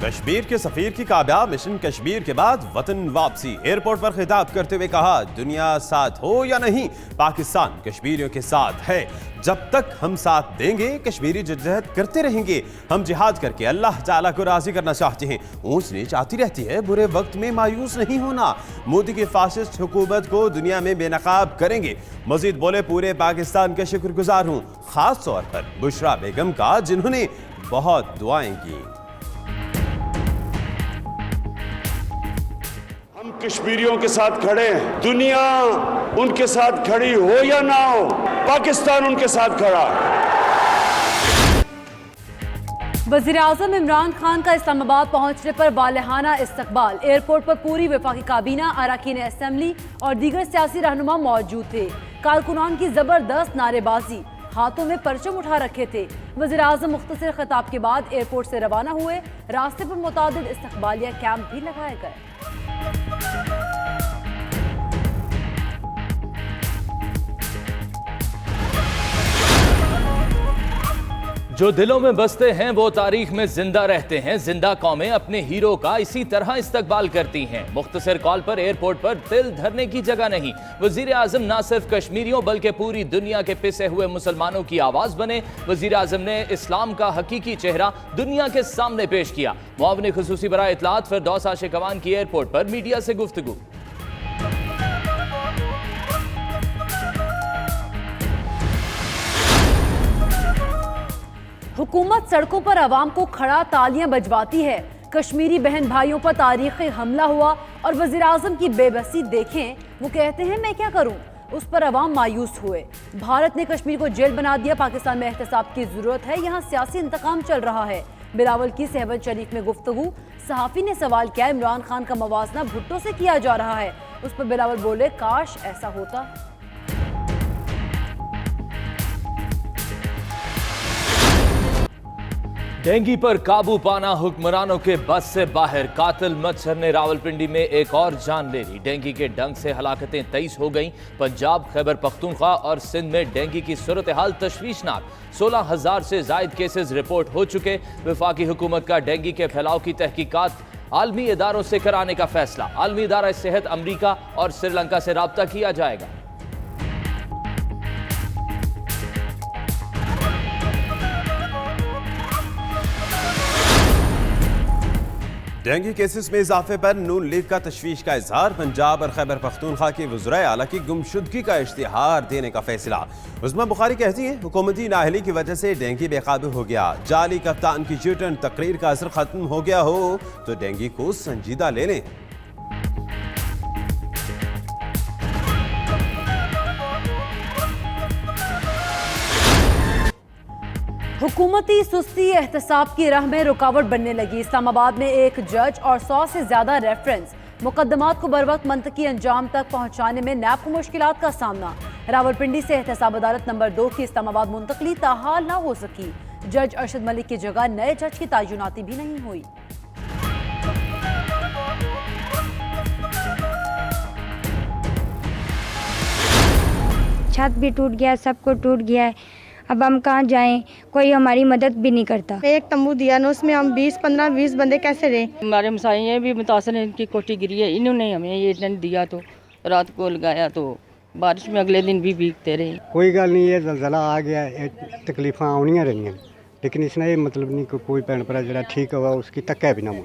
कश्मीर के सफीर की कामयाब मिशन कश्मीर के बाद वतन वापसी। एयरपोर्ट पर खिताब करते हुए कहा, दुनिया साथ हो या नहीं, पाकिस्तान कश्मीरियों के साथ है। जब तक हम साथ देंगे कश्मीरी जद्दोजहद करते रहेंगे। हम जिहाद करके अल्लाह ताला को राजी करना चाहते हैं। ऊंच नीच आती रहती है, बुरे वक्त में मायूस नहीं होना। मोदी की फासिस्ट हुकूमत को दुनिया में बेनकाब करेंगे। मजीद बोले, पूरे पाकिस्तान का शुक्रगुजार हूँ, खास तौर पर बुशरा बेगम का, जिन्होंने बहुत दुआएं की। हम कश्मीरियों के साथ खड़े हैं। दुनिया उनके साथ खड़ी हो या ना हो, पाकिस्तान उनके साथ खड़ा है। वज़ीर-ए-आज़म इमरान खान का इस्लामाबाद पहुंचने पर वालिहाना इस्तकबाल। एयरपोर्ट पर पूरी वफाकी काबीना, अरकान असेंबली और दीगर सियासी रहनुमा मौजूद थे। कारकुनान की जबरदस्त नारेबाजी, हाथों में परचम उठा रखे थे। वज़ीर-ए-आज़म मुख्तसर खिताब के बाद एयरपोर्ट से रवाना हुए। रास्ते पर मुतादिद इस्तकबालिया कैंप भी लगाए गए। जो दिलों में बसते हैं वो तारीख में जिंदा रहते हैं। जिंदा कौमें अपने हीरो का इसी तरह इस्तकबाल करती हैं। मुख्तसर कॉल पर एयरपोर्ट पर दिल धरने की जगह नहीं। वजीर आजम न सिर्फ कश्मीरियों बल्कि पूरी दुनिया के पिसे हुए मुसलमानों की आवाज बने। वजीर आजम ने इस्लाम का हकीकी चेहरा दुनिया के सामने पेश किया। मुआविन खुसूसी बराए इत्तलात फिरदौस आशिकवान की एयरपोर्ट पर मीडिया से गुफ्तगू। हुकूमत सड़कों पर आवाम को खड़ा तालियां बजवाती है। कश्मीरी बहन भाइयों पर तारीखी हमला हुआ और वज़ीर आज़म की बेबसी देखें। वो कहते हैं, मैं क्या करूं। उस पर आवाम मायूस हुए। भारत ने कश्मीर को जेल बना दिया। पाकिस्तान में एहतसाब की जरूरत है। यहाँ सियासी इंतकाम चल रहा है। बिलावल की सहवन शरीफ में गुफ्तगू। सहाफ़ी ने सवाल किया, इमरान खान का मवाजना भुट्टो से किया जा रहा है। उस पर बिलावल बोले, काश ऐसा होता। डेंगू पर काबू पाना हुक्मरानों के बस से बाहर। कातिल मच्छर ने रावलपिंडी में एक और जान ले ली। डेंगू के डंक से हलाकतें 23 हो गईं। पंजाब, खैबर पख्तूनख्वा और सिंध में डेंगू की सूरत हाल तशवीशनाक। 16,000 से जायद केसेस रिपोर्ट हो चुके। वफाकी हुकूमत का डेंगू के फैलाव की तहकीकात आलमी इदारों से कराने का फैसला। आलमी इदारा सेहत अमरीका और श्रीलंका से रब्ता किया जाएगा। डेंगू केसेस में इजाफे पर नून लीग का तशवीश का इजहार। पंजाब और खैबर पख्तूनख्वा के वज़राए आला की गुमशुदगी का इश्तिहार देने का फैसला। उस्मा बुखारी कहती हैं, हुकूमती नाअहली की वजह से डेंगू बेकाबू हो गया। जाली कप्तान की च्यूटन तकरीर का असर खत्म हो गया हो तो डेंगू को संजीदा ले लें। हुकूमती सुस्ती एहतसाब की राह में रुकावट बनने लगी। इस्लामाबाद में एक जज और 100 से ज्यादा रेफरेंस। मुकदमात को बरवक्त मंतकी अंजाम तक पहुंचाने में नैब को मुश्किलात का सामना। रावलपिंडी से एहतसाब अदालत नंबर 2 की इस्लामाबाद मुंतकली ताहाल न हो सकी। जज अरशद मलिक की जगह नए जज की तैनाती भी नहीं हुई। छत भी टूट गया, सब कुछ टूट गया है। अब हम कहाँ जाएं, कोई हमारी मदद भी नहीं करता। एक तंबू दिया ना, उसमें हम 20-15-20 बंदे कैसे रहे। हमारे मसाई ये भी मुतासर हैं, इनकी कोठी गिरी है। इन्होंने हमें ये टेंट दिया तो रात को लगाया तो बारिश में अगले दिन भी भीगते रहे। कोई गल नहीं, ये जलजला आ गया, तकलीफा आनियां रही, लेकिन इसने ये मतलब नहीं कि कोई भैन भरा जरा ठीक हुआ उसकी तक्या भी ना हो।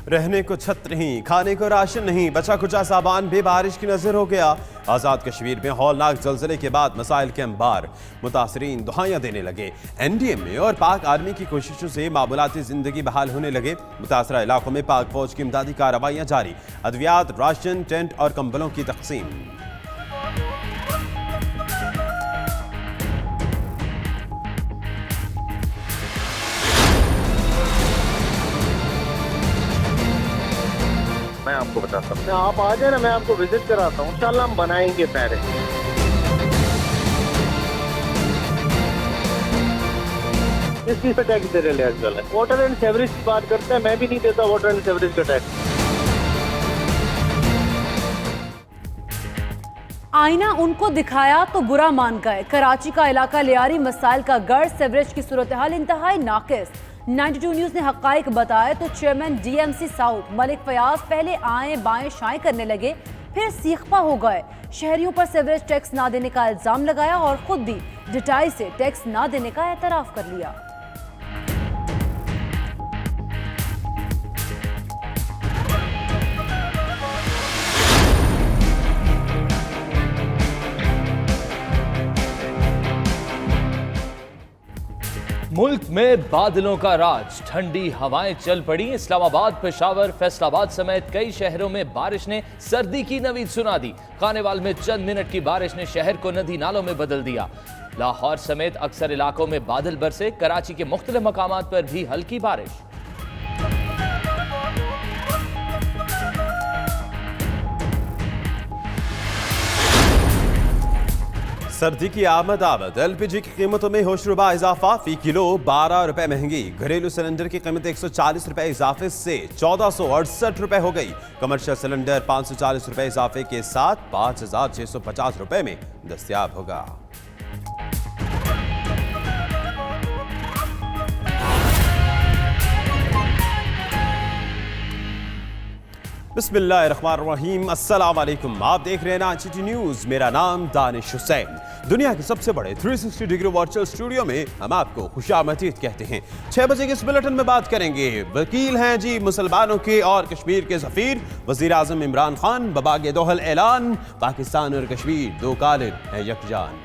रहने को छत नहीं, खाने को राशन नहीं, बचा कुचा सामान भी बारिश की नजर हो गया। आज़ाद कश्मीर में हौलनाक जलजले के बाद मसाइल के अंबार। मुतासरीन दुआएं देने लगे। NDMA और पाक आर्मी की कोशिशों से मामूलाती जिंदगी बहाल होने लगे। मुतासरा इलाकों में पाक फौज की इमदादी कार्रवाइयाँ जारी। अद्वियात, राशन, टेंट और कंबलों की तकसीम। मैं आपको बताता हूँ, आप आ जाए ना, मैं आपको विजिट कराता हूँ। इंशाल्लाह हम बनाएंगे पैरे। इस चीज पे टैक्स दे रहे हैं। वाटर एंड सेवरेज की बात करते हैं, मैं भी नहीं देता वाटर एंड सेवरेज का टैक्स। आईना उनको दिखाया तो बुरा मान गए। कराची का इलाका लियारी मसाइल का गढ़। सेवरेज की सूरत हाल इंतहाई नाकिस। 92 न्यूज ने हकाइक बताया तो chairman DMC south Malik Fayaz पहले आए बाएं शाएं करने लगे, फिर सीखपा हो गए। शहरियों पर सीवरेज टैक्स ना देने का इल्जाम लगाया और खुद भी डिटाई से टैक्स ना देने का एतराफ कर लिया। मुल्क में बादलों का राज, ठंडी हवाएं चल पड़ी। इस्लामाबाद, पेशावर, फैसलाबाद समेत कई शहरों में बारिश ने सर्दी की नवीद सुना दी। खानेवाल में चंद मिनट की बारिश ने शहर को नदी नालों में बदल दिया। लाहौर समेत अक्सर इलाकों में बादल बरसे। कराची के मुख्तलिफ मकामात पर भी हल्की बारिश। सर्दी की आमद एलपीजी की कीमतों में होशरुबा इजाफा, फी किलो 12 रुपए महंगी। घरेलू सिलेंडर की कीमत 140 रुपए इजाफे से 1468 रुपए हो गई। कमर्शियल सिलेंडर 540 रुपए इजाफे के साथ 5650 रुपए में दस्तयाब होगा। बिस्मिल्लाहिर्रहमानिर्रहीम, अस्सलाम वालेकुम। आप देख रहे हैं नाचिटी न्यूज। मेरा नाम दानिश हुसैन। दुनिया के सबसे बड़े 360 डिग्री वर्चुअल स्टूडियो में हम आपको खुशामदीद कहते हैं। 6 बजे के इस बुलेटिन में बात करेंगे। वकील हैं जी मुसलमानों के और कश्मीर के सफीर, वजीर आजम इमरान खान, बबागे दोहल ऐलान, पाकिस्तान और कश्मीर दो कालिब हैं यकजान।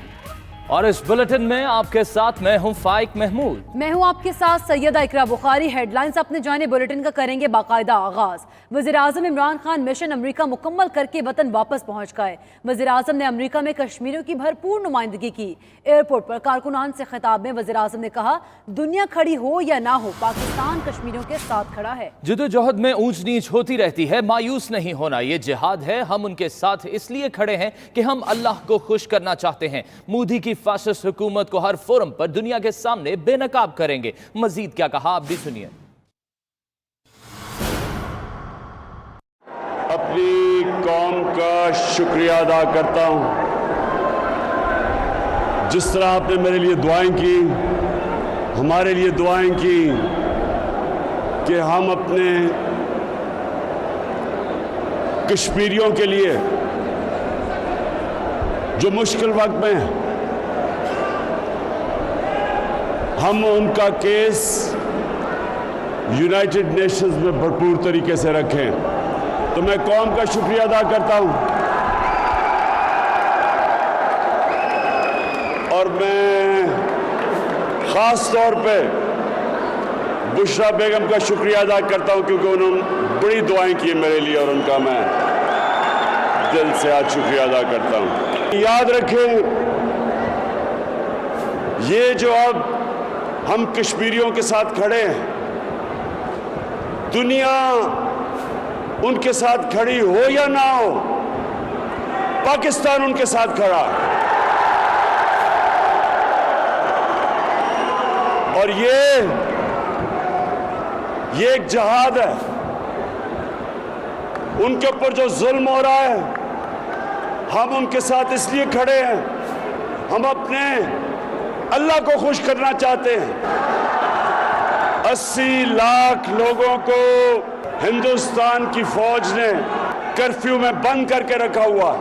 और इस बुलेटिन में आपके साथ मैं हूं फाइक महमूद। मैं हूं आपके साथ सैयदा इकरा बुखारी। हेडलाइंस अपने जाने बुलेटिन का करेंगे बाकायदा आगाज। वज़ीर आज़म इमरान खान मिशन अमेरिका मुकम्मल करके वतन वापस पहुंच गए। वज़ीर आज़म ने अमेरिका में कश्मीरियों की भरपूर नुमाइंदगी की। एयरपोर्ट पर कारकुनान से खिताब में वज़ीर आज़म ने कहा, दुनिया खड़ी हो या ना हो, पाकिस्तान कश्मीरियों के साथ खड़ा है। जदोजहद में ऊंच नीच होती रहती है, मायूस नहीं होना ये जिहाद है। हम उनके साथ इसलिए खड़े हैं कि हम अल्लाह को खुश करना चाहते हैं। मोदी की फासिस्ट हुकूमत को हर फोरम पर दुनिया के सामने बेनकाब करेंगे। मजीद क्या कहा आप भी सुनिए। अपनी कौम का शुक्रिया अदा करता हूं। जिस तरह आपने मेरे लिए दुआएं की, हमारे लिए दुआएं की कि हम अपने कश्मीरियों के लिए जो मुश्किल वक्त में है, हम उनका केस यूनाइटेड नेशंस में भरपूर तरीके से रखें। तो मैं कौम का शुक्रिया अदा करता हूं और मैं खास तौर पे बुशरा बेगम का शुक्रिया अदा करता हूं क्योंकि उन्होंने बड़ी दुआएं की मेरे लिए और उनका मैं दिल से आज शुक्रिया अदा करता हूं। याद रखें, ये जो अब हम कश्मीरियों के साथ खड़े हैं, दुनिया उनके साथ खड़ी हो या ना हो, पाकिस्तान उनके साथ खड़ा है। और ये एक जिहाद है। उनके ऊपर जो जुल्म हो रहा है, हम उनके साथ इसलिए खड़े हैं, हम अपने अल्लाह को खुश करना चाहते हैं। 80 लाख लोगों को हिंदुस्तान की फौज ने कर्फ्यू में बंद करके रखा हुआ।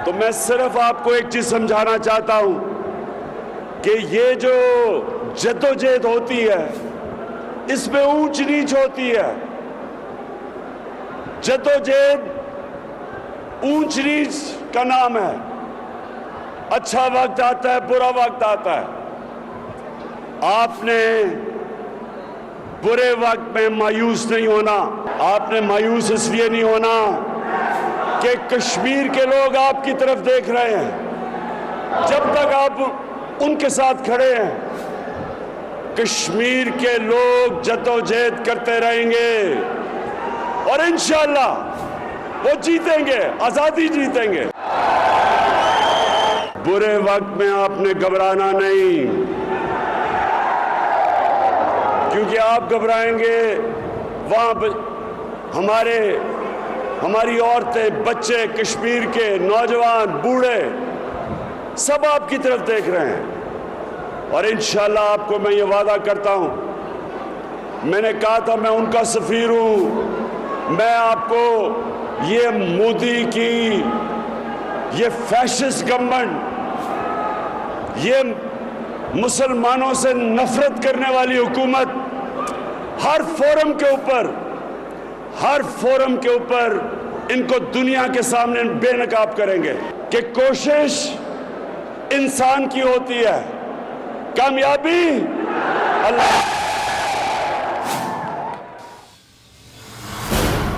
तो मैं सिर्फ आपको एक चीज समझाना चाहता हूं कि ये जो जद्दोजहद होती है, इसमें ऊंच नीच होती है। जद्दोजहद ऊंच नीच का नाम है। अच्छा वक्त आता है, बुरा वक्त आता है। आपने बुरे वक्त में मायूस नहीं होना। आपने मायूस इसलिए नहीं होना कि कश्मीर के लोग आपकी तरफ देख रहे हैं। जब तक आप उनके साथ खड़े हैं, कश्मीर के लोग जद्दोजहद करते रहेंगे और इंशाअल्लाह वो जीतेंगे, आजादी जीतेंगे। बुरे वक्त में आपने घबराना नहीं, क्योंकि आप घबराएंगे वहां हमारी औरतें, बच्चे, कश्मीर के नौजवान, बूढ़े सब आपकी तरफ देख रहे हैं। और इंशाल्लाह आपको मैं ये वादा करता हूं, मैंने कहा था मैं उनका सफीर हूं, मैं आपको ये मोदी की ये फैशिस्ट गवर्नमेंट, ये मुसलमानों से नफरत करने वाली हुकूमत हर फोरम के ऊपर इनको दुनिया के सामने बेनकाब करेंगे कि कोशिश इंसान की होती है, कामयाबी अल्लाह